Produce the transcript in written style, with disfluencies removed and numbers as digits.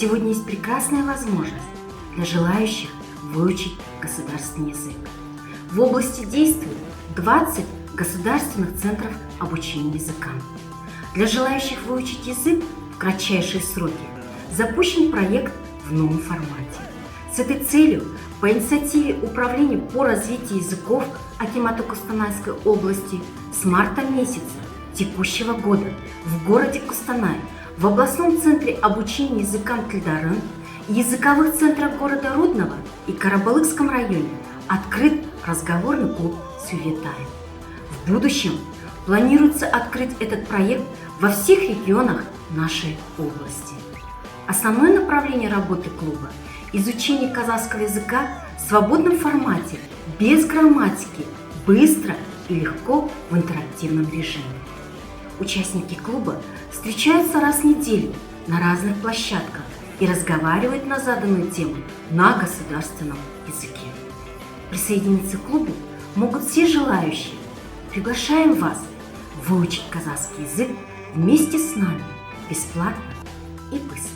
Сегодня есть прекрасная возможность для желающих выучить государственный язык. В области действует 20 государственных центров обучения языкам. Для желающих выучить язык в кратчайшие сроки запущен проект в новом формате. С этой целью по инициативе Управления по развитию языков Акимата Кустанайской области с марта месяца текущего года в городе Кустанай в областном центре обучения языкам Тильдарын и языковых центрах города Рудного и Карабалыкском районе открыт разговорный клуб «Сюветай». В будущем планируется открыть этот проект во всех регионах нашей области. Основное направление работы клуба – изучение казахского языка в свободном формате, без грамматики, быстро и легко в интерактивном режиме. Участники клуба встречаются раз в неделю на разных площадках и разговаривают на заданную тему на государственном языке. Присоединиться к клубу могут все желающие. Приглашаем вас выучить казахский язык вместе с нами бесплатно и быстро.